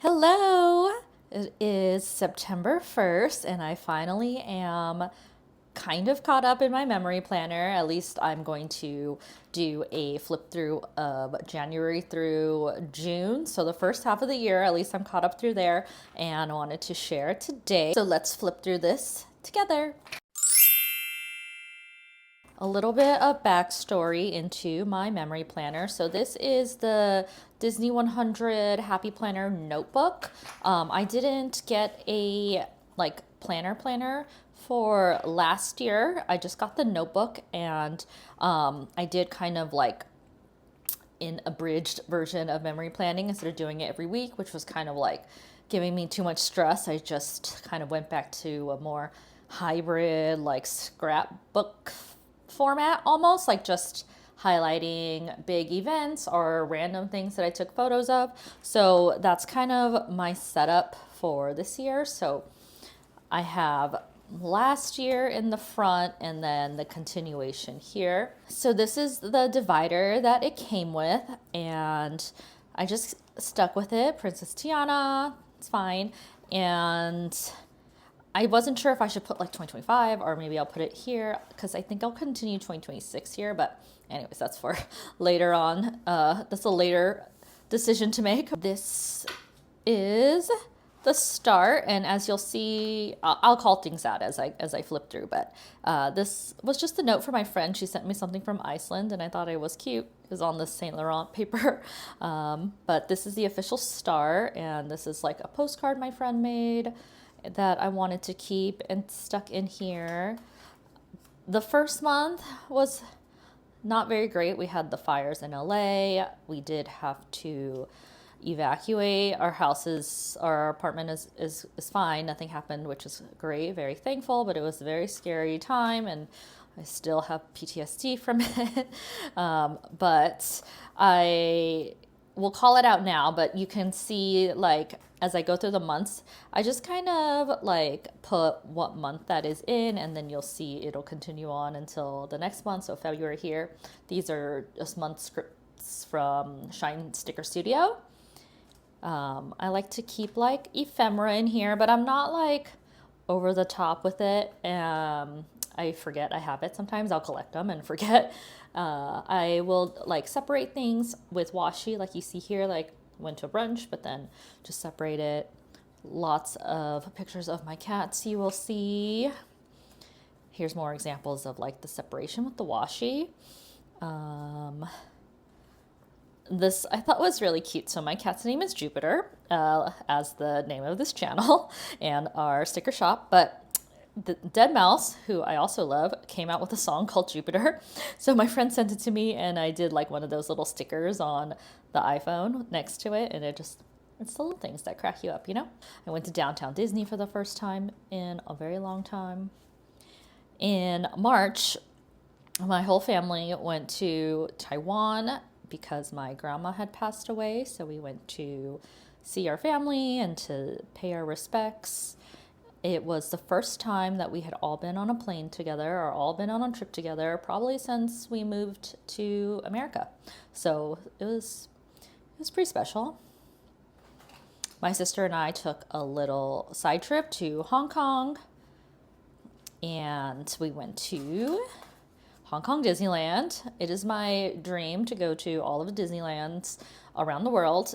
Hello! It is September 1st, and I finally am kind of caught up in my memory planner. At least I'm going to do a flip through of January through June. So the first half of the year, at least I'm caught up through there, and I wanted to share it today. So let's flip through this together. A little bit of backstory into my memory planner. So this is the Disney 100 Happy Planner notebook. I didn't get a planner for last year. I just got the notebook, and I did kind of like an abridged version of memory planning instead of doing it every week, which was kind of like giving me too much stress. I just kind of went back to a more hybrid, like scrapbook format, almost like just highlighting big events or random things that I took photos of. So that's kind of my setup for this year. So I have last year in the front and then the continuation here. So this is the divider that it came with, and I just stuck with it. Princess Tiana, it's fine. And I wasn't sure if I should put like 2025 or maybe I'll put it here because I think I'll continue 2026 here. But anyways, that's for later on. That's a later decision to make. This is the start, and as you'll see, I'll call things out as I flip through. But this was just a note from my friend. She sent me something from Iceland, and I thought it was cute. It was on this Saint Laurent paper. But this is the official start, and this is like a postcard my friend made that I wanted to keep and stuck in here. The first month was not very great. We had the fires in LA. We did have to evacuate. Our apartment is fine. Nothing happened, which is great. Very thankful, but it was a very scary time, and I still have PTSD from it. But I will call it out now, but you can see, like, as I go through the months, I just kind of like put what month that is in, and then you'll see it'll continue on until the next month. So February here. These are just month scripts from Shine Sticker Studio. I like to keep like ephemera in here, but I'm not like over the top with it. I forget I have it sometimes. I'll collect them and forget. I will like separate things with washi, like you see here, like went to a brunch, but then just separate it. Lots of pictures of my cats you will see. Here's more examples of like the separation with the washi. This I thought was really cute. So my cat's name is Jupiter, as the name of this channel and our sticker shop. But the Dead Mouse, who I also love, came out with a song called Jupiter. So my friend sent it to me, and I did like one of those little stickers on the iPhone next to it. And it's the little things that crack you up, you know? I went to downtown Disney for the first time in a very long time. In March, my whole family went to Taiwan because my grandma had passed away. So we went to see our family and to pay our respects. It was the first time that we had all been on a plane together or all been on a trip together, probably since we moved to America. So it was pretty special. My sister and I took a little side trip to Hong Kong, and we went to Hong Kong Disneyland. It is my dream to go to all of the Disneylands around the world.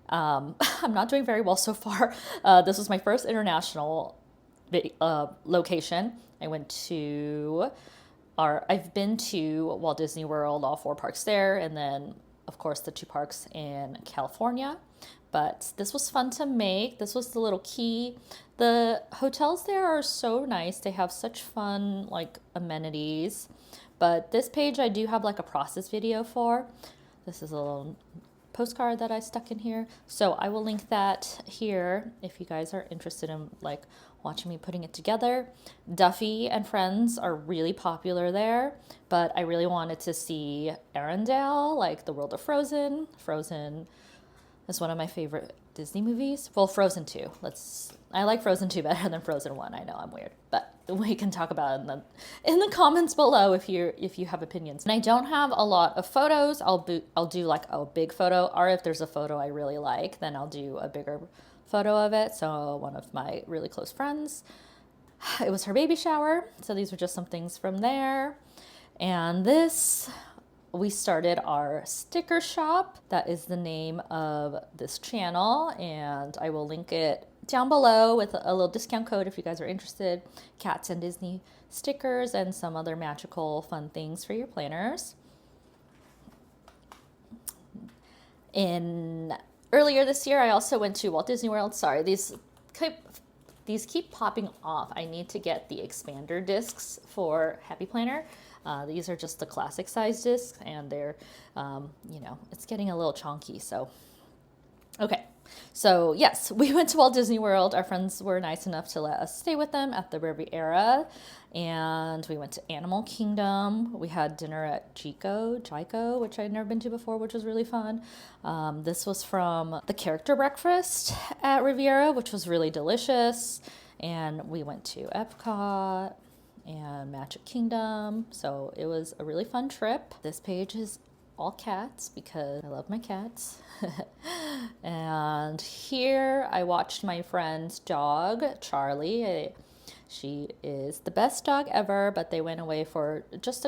I'm not doing very well so far. This was my first international location. I've been to Walt Disney World, all 4 parks there, and then of course the 2 parks in California. But this was fun to make. This was the little key. The hotels there are so nice. They have such fun like amenities. But this page I do have like a process video for. This is a little postcard that I stuck in here. So I will link that here if you guys are interested in like watching me putting it together. Duffy and Friends are really popular there, but I really wanted to see Arendelle, like the world of Frozen. Frozen is one of my favorite Disney movies. Well, Frozen 2. Let's I like Frozen 2 better than Frozen 1. I know I'm weird, but we can talk about it in the comments below if you have opinions. And I don't have a lot of photos. I'll do like a big photo, or if there's a photo I really like, then I'll do a bigger photo of it. So one of my really close friends, it was her baby shower. So these were just some things from there. And this, we started our sticker shop. That is the name of this channel, and I will link it down below with a little discount code if you guys are interested. Cats and Disney stickers and some other magical fun things for your planners. Earlier this year, I also went to Walt Disney World. Sorry, these keep popping off. I need to get the expander discs for Happy Planner. These are just the classic size discs, and they're, it's getting a little chunky. So, okay. So yes, we went to Walt Disney World. Our friends were nice enough to let us stay with them at the Riviera, and we went to Animal Kingdom. We had dinner at Jico, which I'd never been to before, which was really fun. This was from the character breakfast at Riviera, which was really delicious. And we went to Epcot and Magic Kingdom. So it was a really fun trip. This page is all cats because I love my cats. And here I watched my friend's dog, Charlie. She is the best dog ever, but they went away for just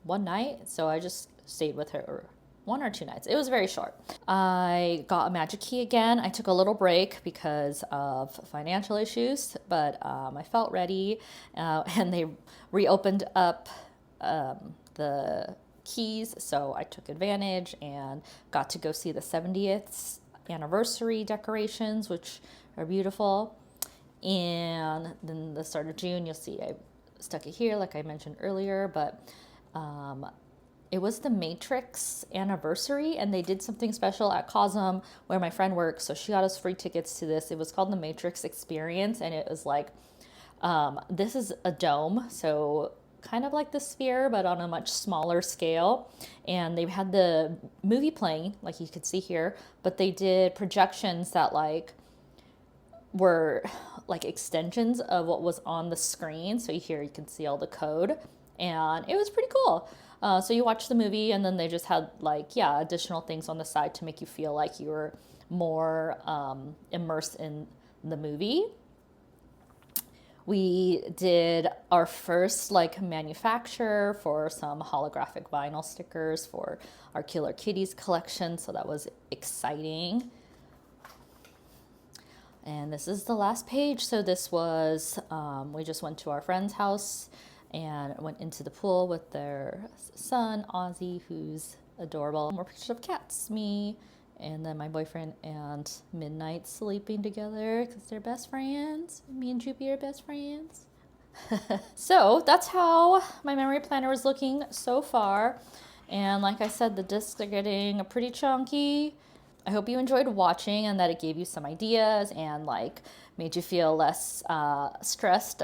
one night. So I just stayed with her 1 or 2 nights. It was very short. I got a Magic Key again. I took a little break because of financial issues, but I felt ready, and they reopened up the keys, so I took advantage and got to go see the 70th anniversary decorations, which are beautiful. And then the start of June, you'll see I stuck it here like I mentioned earlier, but it was the Matrix anniversary, and they did something special at Cosm where my friend works, so she got us free tickets to this. It was called the Matrix Experience, and it was like, this is a dome, so kind of like the Sphere, but on a much smaller scale. And they had the movie playing, like you could see here, but they did projections that like were like extensions of what was on the screen. So here you can see all the code, and it was pretty cool. So you watch the movie, and then they just had like, additional things on the side to make you feel like you were more immersed in the movie. We did our first like manufacture for some holographic vinyl stickers for our Killer Kitties collection, so that was exciting. And this is the last page. So this was, we just went to our friend's house and went into the pool with their son, Ozzy, who's adorable. More pictures of cats, me, and then my boyfriend and Midnight sleeping together because they're best friends. Me and Jupiter are best friends. So that's how my memory planner was looking so far. And like I said, the discs are getting pretty chunky. I hope you enjoyed watching and that it gave you some ideas and like made you feel less stressed.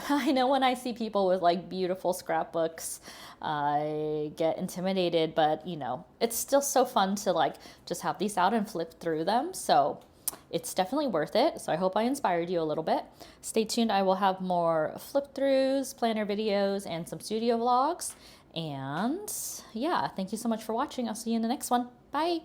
I know when I see people with like beautiful scrapbooks, I get intimidated, but it's still so fun to like just have these out and flip through them. So it's definitely worth it. So I hope I inspired you a little bit. Stay tuned. I will have more flip throughs, planner videos, and some studio vlogs. And yeah, thank you so much for watching. I'll see you in the next one. Bye.